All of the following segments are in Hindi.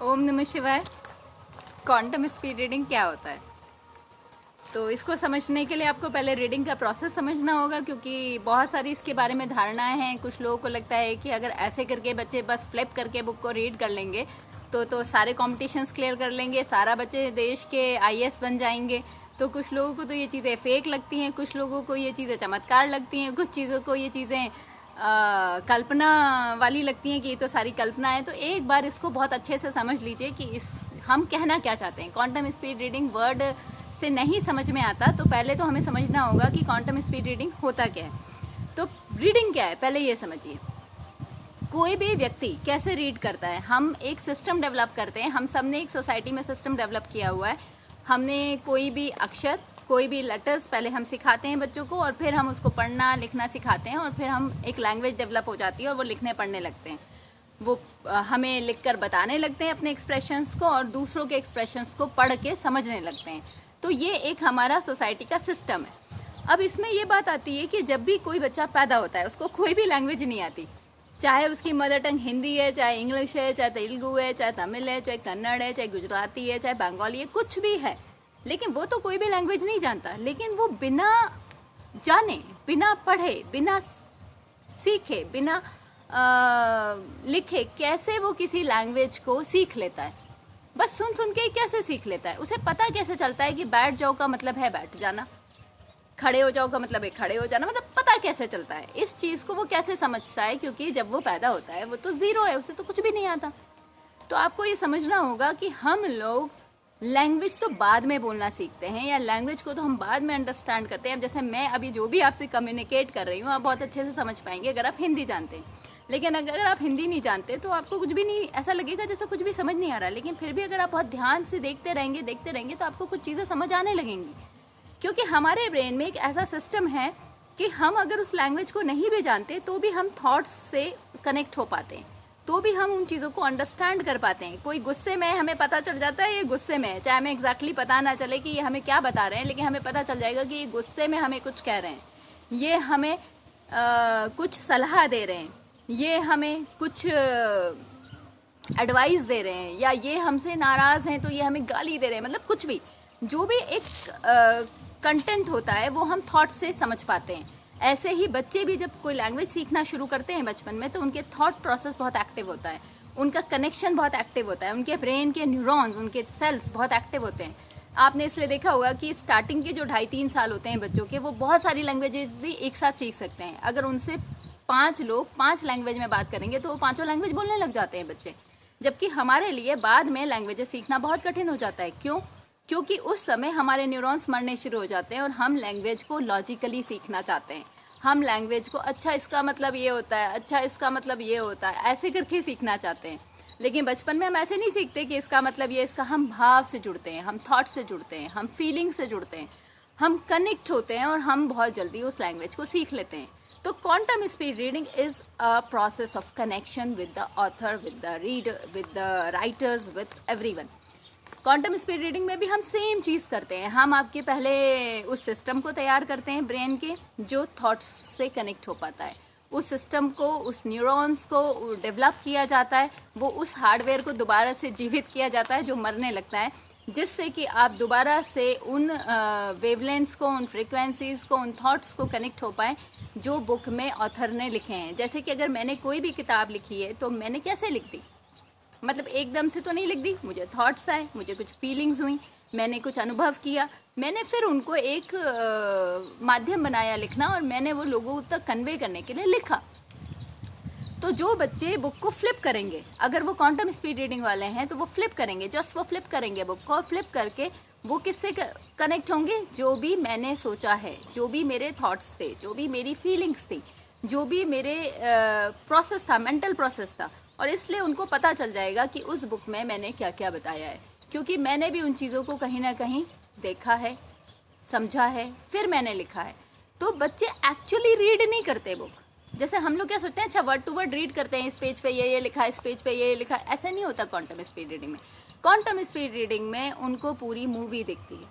ओम नमः शिवाय। क्वांटम स्पीड रीडिंग क्या होता है? तो इसको समझने के लिए आपको पहले रीडिंग का प्रोसेस समझना होगा, क्योंकि बहुत सारी इसके बारे में धारणाएं हैं। कुछ लोगों को लगता है कि अगर ऐसे करके बच्चे बस फ्लिप करके बुक को रीड कर लेंगे तो सारे कॉम्पिटिशन्स क्लियर कर लेंगे, सारा बच्चे देश के आईएएस बन जाएंगे। तो कुछ लोगों को तो ये चीज़ें फेक लगती हैं, कुछ लोगों को ये चीज़ें चमत्कार लगती हैं, कुछ चीज़ों को ये चीज़ें कल्पना वाली लगती हैं कि ये तो सारी कल्पना है। तो एक बार इसको बहुत अच्छे से समझ लीजिए कि हम कहना क्या चाहते हैं। क्वांटम स्पीड रीडिंग वर्ड से नहीं समझ में आता, तो पहले तो हमें समझना होगा कि क्वांटम स्पीड रीडिंग होता क्या है। तो रीडिंग क्या है पहले ये समझिए। कोई भी व्यक्ति कैसे रीड करता है, हम एक सिस्टम डेवलप करते हैं। हम सब ने एक सोसाइटी में सिस्टम डेवलप किया हुआ है। हमने कोई भी अक्षर, कोई भी लेटर्स पहले हम सिखाते हैं बच्चों को, और फिर हम उसको पढ़ना लिखना सिखाते हैं, और फिर हम एक लैंग्वेज डेवलप हो जाती है और वो लिखने पढ़ने लगते हैं। वो हमें लिखकर बताने लगते हैं अपने एक्सप्रेशंस को, और दूसरों के एक्सप्रेशंस को पढ़ के समझने लगते हैं। तो ये एक हमारा सोसाइटी का सिस्टम है। अब इसमें ये बात आती है कि जब भी कोई बच्चा पैदा होता है, उसको कोई भी लैंग्वेज नहीं आती, चाहे उसकी मदर टंग हिंदी है, चाहे इंग्लिश है, चाहे तेलुगु है, चाहे तमिल है, चाहे कन्नड़ है, चाहे गुजराती है, चाहे बंगाली है, कुछ भी है, लेकिन वो तो कोई भी लैंग्वेज नहीं जानता। लेकिन वो बिना जाने, बिना पढ़े, बिना सीखे, बिना लिखे कैसे वो किसी लैंग्वेज को सीख लेता है? बस सुन सुन के ही कैसे सीख लेता है? उसे पता कैसे चलता है कि बैठ जाओ का मतलब है बैठ जाना, खड़े हो जाओ का मतलब है खड़े हो जाना? मतलब पता कैसे चलता है इस चीज़ को? वो कैसे समझता है? क्योंकि जब वो पैदा होता है वो तो ज़ीरो है, उसे तो कुछ भी नहीं आता। तो आपको ये समझना होगा कि हम लोग लैंग्वेज तो बाद में बोलना सीखते हैं, या लैंग्वेज को तो हम बाद में अंडरस्टैंड करते हैं। अब जैसे मैं अभी जो भी आपसे कम्युनिकेट कर रही हूँ, आप बहुत अच्छे से समझ पाएंगे अगर आप हिंदी जानते हैं। लेकिन अगर आप हिंदी नहीं जानते तो आपको कुछ भी नहीं, ऐसा लगेगा जैसे कुछ भी समझ नहीं आ रहा। लेकिन फिर भी अगर आप बहुत ध्यान से देखते रहेंगे तो आपको कुछ चीज़ें समझ आने लगेंगी। क्योंकि हमारे ब्रेन में एक ऐसा सिस्टम है कि हम अगर उस लैंग्वेज को नहीं भी जानते तो भी हम थॉट्स से कनेक्ट हो पाते हैं, तो भी हम उन चीज़ों को अंडरस्टैंड कर पाते हैं। कोई गुस्से में, हमें पता चल जाता है ये गुस्से में है, चाहे हमें एग्जैक्टली पता ना चले कि ये हमें क्या बता रहे हैं, लेकिन हमें पता चल जाएगा कि ये गुस्से में हमें कुछ कह रहे हैं, ये हमें कुछ सलाह दे रहे हैं, ये हमें कुछ एडवाइस दे रहे हैं, या ये हमसे नाराज़ हैं तो ये हमें गाली दे रहे हैं। मतलब कुछ भी, जो भी एक कंटेंट होता है वो हम थॉट से समझ पाते हैं। ऐसे ही बच्चे भी जब कोई लैंग्वेज सीखना शुरू करते हैं बचपन में, तो उनके थॉट प्रोसेस बहुत एक्टिव होता है, उनका कनेक्शन बहुत एक्टिव होता है, उनके ब्रेन के न्यूरॉन्स, उनके सेल्स बहुत एक्टिव होते हैं। आपने इसलिए देखा होगा कि स्टार्टिंग के जो 2.5-3 साल होते हैं बच्चों के, वो बहुत सारी लैंग्वेजेस भी एक साथ सीख सकते हैं। अगर उनसे 5 लोग 5 लैंग्वेज में बात करेंगे तो वो 5 लैंग्वेज बोलने लग जाते हैं बच्चे। जबकि हमारे लिए बाद में लैंग्वेजेस सीखना बहुत कठिन हो जाता है। क्यों? क्योंकि उस समय हमारे न्यूरॉन्स मरने शुरू हो जाते हैं और हम लैंग्वेज को लॉजिकली सीखना चाहते हैं। हम लैंग्वेज को अच्छा इसका मतलब ये होता है, अच्छा इसका मतलब ये होता है, ऐसे करके सीखना चाहते हैं। लेकिन बचपन में हम ऐसे नहीं सीखते कि इसका मतलब ये, इसका हम भाव से जुड़ते हैं, हम थॉट से जुड़ते हैं, हम फीलिंग से जुड़ते हैं, हम कनेक्ट होते हैं और हम बहुत जल्दी उस लैंग्वेज को सीख लेते हैं। तो quantum speed reading is a process of connection with the author, with the reader, with the writers, with everyone. Quantum speed reading में भी हम सेम चीज़ करते हैं। हम आपके पहले उस सिस्टम को तैयार करते हैं ब्रेन के, जो थॉट्स से कनेक्ट हो पाता है। उस सिस्टम को, उस न्यूरॉन्स को डेवलप किया जाता है, वो उस हार्डवेयर को दोबारा से जीवित किया जाता है जो मरने लगता है, जिससे कि आप दोबारा से उन वेवलेंथ्स को, उन फ्रिक्वेंसीज को, उन थॉट्स को कनेक्ट हो पाएँ जो बुक में ऑथर ने लिखे हैं। जैसे कि अगर मैंने कोई भी किताब लिखी है तो मैंने कैसे लिख दी? मतलब एकदम से तो नहीं लिख दी, मुझे थॉट्स आए, मुझे कुछ फीलिंग्स हुई, मैंने कुछ अनुभव किया, मैंने फिर उनको एक माध्यम बनाया लिखना, और मैंने वो लोगों तक कन्वे करने के लिए लिखा। तो जो बच्चे बुक को फ्लिप करेंगे, अगर वो क्वांटम स्पीड रीडिंग वाले हैं तो वो फ्लिप करेंगे, जस्ट वो फ्लिप करेंगे बुक को, फ्लिप करके वो किससे कनेक्ट होंगे? जो भी मैंने सोचा है, जो भी मेरे थॉट्स थे, जो भी मेरी फीलिंग्स थी, जो भी मेरे प्रोसेस था, मेंटल प्रोसेस था। और इसलिए उनको पता चल जाएगा कि उस बुक में मैंने क्या क्या बताया है, क्योंकि मैंने भी उन चीज़ों को कहीं ना कहीं देखा है, समझा है, फिर मैंने लिखा है। तो बच्चे एक्चुअली रीड नहीं करते बुक। जैसे हम लोग क्या सोचते हैं, अच्छा वर्ड टू वर्ड रीड करते हैं, इस पेज पे ये लिखा है, इस पेज पे ये लिखा है। ऐसा नहीं होता क्वांटम स्पीड रीडिंग में। क्वांटम स्पीड रीडिंग में उनको पूरी मूवी दिखती है।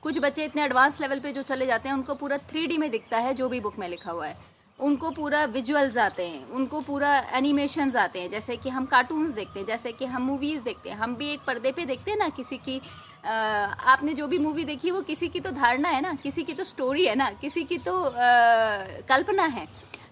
कुछ बच्चे इतने एडवांस लेवल पे जो चले जाते हैं, उनको पूरा 3D में दिखता है जो भी बुक में लिखा हुआ है। उनको पूरा विजुअल्स आते हैं, उनको पूरा एनिमेशंस आते हैं, जैसे कि हम कार्टून्स देखते हैं, जैसे कि हम मूवीज़ देखते हैं, हम भी एक पर्दे पे देखते हैं ना किसी की। आपने जो भी मूवी देखी वो किसी की तो धारणा है ना, किसी की तो स्टोरी है ना, किसी की तो कल्पना है।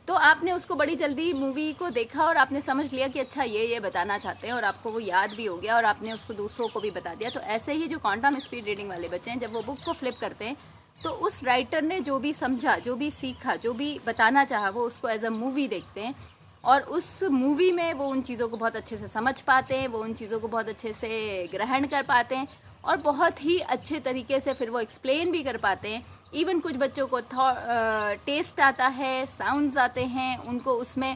तो आपने उसको बड़ी जल्दी मूवी को देखा और आपने समझ लिया कि अच्छा ये बताना चाहते हैं, और आपको वो याद भी हो गया और आपने उसको दूसरों को भी बता दिया। तो ऐसे ही जो क्वांटम स्पीड रीडिंग वाले बच्चे हैं, जब वो बुक को फ्लिप करते हैं तो उस राइटर ने जो भी समझा, जो भी सीखा, जो भी बताना चाहा, वो उसको एज अ मूवी देखते हैं, और उस मूवी में वो उन चीज़ों को बहुत अच्छे से समझ पाते हैं, वो उन चीज़ों को बहुत अच्छे से ग्रहण कर पाते हैं, और बहुत ही अच्छे तरीके से फिर वो एक्सप्लेन भी कर पाते हैं। इवन कुछ बच्चों को टेस्ट आता है, साउंड्स आते हैं, उनको उसमें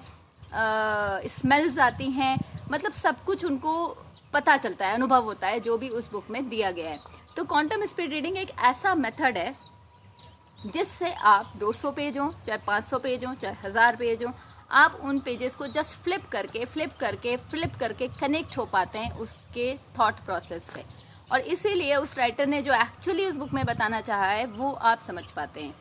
स्मेल्स आती हैं, मतलब सब कुछ उनको पता चलता है, अनुभव होता है जो भी उस बुक में दिया गया है। तो क्वांटम स्पीड रीडिंग एक ऐसा मेथड है जिससे आप 200 पेज हो, चाहे 500 पेज हो, चाहे 1000 पेज हो, आप उन पेजेस को जस्ट फ्लिप करके कनेक्ट हो पाते हैं उसके थॉट प्रोसेस से, और इसीलिए उस राइटर ने जो एक्चुअली उस बुक में बताना चाहा है वो आप समझ पाते हैं।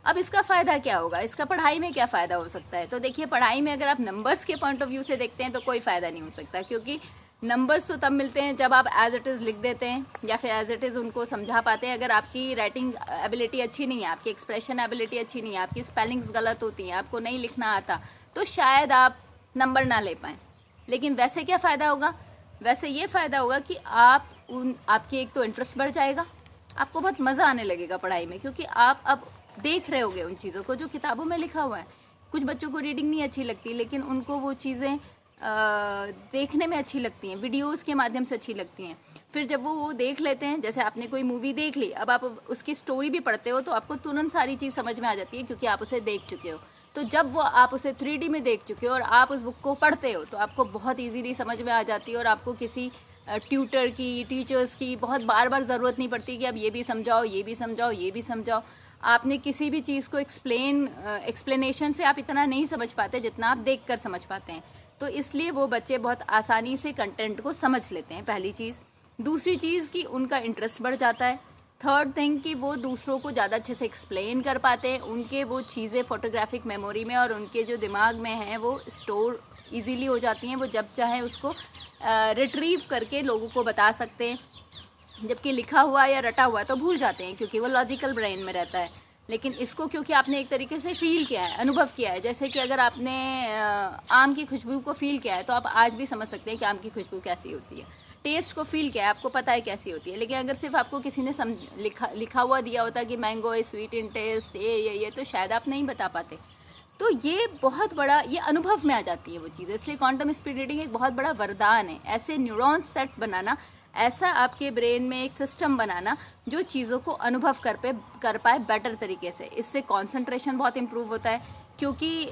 अब इसका फ़ायदा क्या होगा, इसका पढ़ाई में क्या फ़ायदा हो सकता है? तो देखिए, पढ़ाई में अगर आप नंबर्स के पॉइंट ऑफ व्यू से देखते हैं तो कोई फ़ायदा नहीं हो सकता, क्योंकि नंबर्स तो तब मिलते हैं जब आप एज इट इज़ लिख देते हैं या फिर एज इट इज़ उनको समझा पाते हैं। अगर आपकी राइटिंग एबिलिटी अच्छी नहीं है, आपकी एक्सप्रेशन एबिलिटी अच्छी नहीं है, आपकी स्पेलिंग्स गलत होती हैं, आपको नहीं लिखना आता, तो शायद आप नंबर ना ले पाएँ। लेकिन वैसे क्या फ़ायदा होगा? वैसे ये फ़ायदा होगा कि आपकी एक तो इंटरेस्ट बढ़ जाएगा, आपको बहुत मज़ा आने लगेगा पढ़ाई में, क्योंकि आप अब देख रहे होगे उन चीज़ों को जो किताबों में लिखा हुआ है। कुछ बच्चों को रीडिंग नहीं अच्छी लगती, लेकिन उनको वो चीज़ें देखने में अच्छी लगती हैं, वीडियोस के माध्यम से अच्छी लगती हैं। फिर जब वो देख लेते हैं, जैसे आपने कोई मूवी देख ली, अब आप उसकी स्टोरी भी पढ़ते हो तो आपको तुरंत सारी चीज़ समझ में आ जाती है, क्योंकि आप उसे देख चुके हो। तो जब वो आप उसे 3D में देख चुके हो और आप उस बुक को पढ़ते हो तो आपको बहुत ईजीली समझ में आ जाती है, और आपको किसी ट्यूटर की, टीचर्स की बहुत बार बार ज़रूरत नहीं पड़ती कि अब ये भी समझाओ, ये भी समझाओ, ये भी समझाओ। आपने किसी भी चीज़ को एक्सप्लेनेशन से आप इतना नहीं समझ पाते जितना आप देख कर समझ पाते हैं। तो इसलिए वो बच्चे बहुत आसानी से कंटेंट को समझ लेते हैं, पहली चीज़। दूसरी चीज़ कि उनका इंटरेस्ट बढ़ जाता है। थर्ड थिंग कि वो दूसरों को ज़्यादा अच्छे से एक्सप्लेन कर पाते हैं, उनके वो चीज़ें फोटोग्राफिक मेमोरी में और उनके जो दिमाग में हैं वो स्टोर इजीली हो जाती हैं, वो जब चाहें उसको रिट्रीव करके लोगों को बता सकते हैं। जबकि लिखा हुआ या रटा हुआ तो भूल जाते हैं, क्योंकि वो लॉजिकल ब्रेन में रहता है। लेकिन इसको क्योंकि आपने एक तरीके से फील किया है, अनुभव किया है, जैसे कि अगर आपने आम की खुशबू को फील किया है तो आप आज भी समझ सकते हैं कि आम की खुशबू कैसी होती है। टेस्ट को फील किया है, आपको पता है कैसी होती है। लेकिन अगर सिर्फ आपको किसी ने लिखा हुआ दिया होता कि mango is sweet in taste, ये तो शायद आप नहीं बता पाते। तो ये बहुत बड़ा, ये अनुभव में आ जाती है वो चीज़। इसलिए क्वांटम स्पीड रीडिंग एक बहुत बड़ा वरदान है। ऐसे न्यूरॉन्स सेट बनाना, ऐसा आपके ब्रेन में एक सिस्टम बनाना जो चीज़ों को अनुभव कर पाए बेटर तरीके से। इससे कंसंट्रेशन बहुत इम्प्रूव होता है, क्योंकि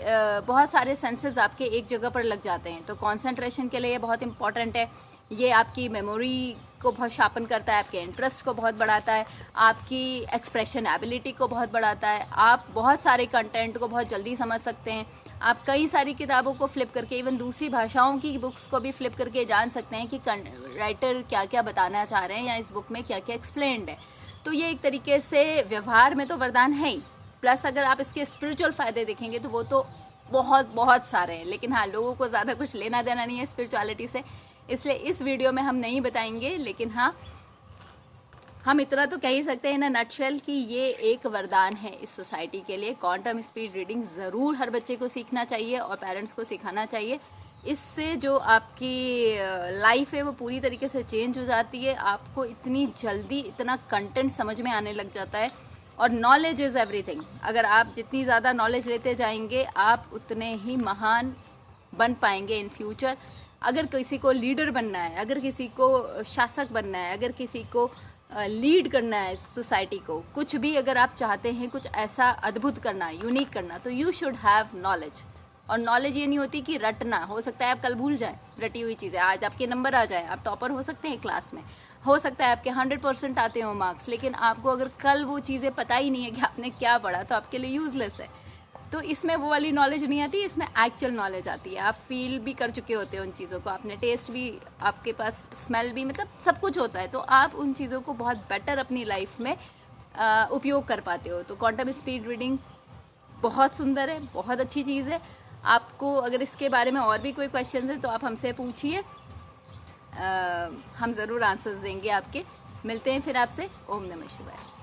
बहुत सारे सेंसेस आपके एक जगह पर लग जाते हैं। तो कंसंट्रेशन के लिए ये बहुत इंपॉर्टेंट है। ये आपकी मेमोरी को बहुत शार्पन करता है, आपके इंटरेस्ट को बहुत बढ़ाता है, आपकी एक्सप्रेशन एबिलिटी को बहुत बढ़ाता है। आप बहुत सारे कंटेंट को बहुत जल्दी समझ सकते हैं। आप कई सारी किताबों को फ्लिप करके, इवन दूसरी भाषाओं की बुक्स को भी फ्लिप करके जान सकते हैं कि राइटर क्या क्या बताना चाह रहे हैं या इस बुक में क्या क्या एक्सप्लेन्ड है। तो ये एक तरीके से व्यवहार में तो वरदान है ही, प्लस अगर आप इसके स्पिरिचुअल फ़ायदे देखेंगे तो वो तो बहुत बहुत सारे हैं। लेकिन हाँ, लोगों को ज़्यादा कुछ लेना देना नहीं है स्पिरिचुअलिटी से, इसलिए इस वीडियो में हम नहीं बताएंगे। लेकिन हाँ, हम इतना तो कह ही सकते हैं ना नटशेल कि ये एक वरदान है इस सोसाइटी के लिए। क्वांटम स्पीड रीडिंग ज़रूर हर बच्चे को सीखना चाहिए और पेरेंट्स को सिखाना चाहिए। इससे जो आपकी लाइफ है वो पूरी तरीके से चेंज हो जाती है। आपको इतनी जल्दी इतना कंटेंट समझ में आने लग जाता है, और नॉलेज इज़ एवरीथिंग। अगर आप जितनी ज़्यादा नॉलेज लेते जाएंगे आप उतने ही महान बन पाएंगे इन फ्यूचर। अगर किसी को लीडर बनना है, अगर किसी को शासक बनना है, अगर किसी को लीड करना है सोसाइटी को, कुछ भी अगर आप चाहते हैं कुछ ऐसा अद्भुत करना, यूनिक करना, तो यू शुड हैव नॉलेज। और नॉलेज ये नहीं होती कि रटना। हो सकता है आप कल भूल जाए रटी हुई चीज़ें, आज आपके नंबर आ जाए, आप टॉपर हो सकते हैं क्लास में, हो सकता है आपके 100% आते हो मार्क्स, लेकिन आपको अगर कल वो चीज़ें पता ही नहीं है कि आपने क्या पढ़ा तो आपके लिए यूजलेस है। तो इसमें वो वाली नॉलेज नहीं आती, इसमें एक्चुअल नॉलेज आती है। आप फील भी कर चुके होते हो उन चीज़ों को, आपने टेस्ट भी, आपके पास स्मेल भी, मतलब सब कुछ होता है। तो आप उन चीज़ों को बहुत बेटर अपनी लाइफ में उपयोग कर पाते हो। तो क्वांटम स्पीड रीडिंग बहुत सुंदर है, बहुत अच्छी चीज़ है। आपको अगर इसके बारे में और भी कोई क्वेश्चन है तो आप हमसे पूछिए, हम ज़रूर आंसर्स देंगे आपके। मिलते हैं फिर आपसे। ओम नमः शिवाय।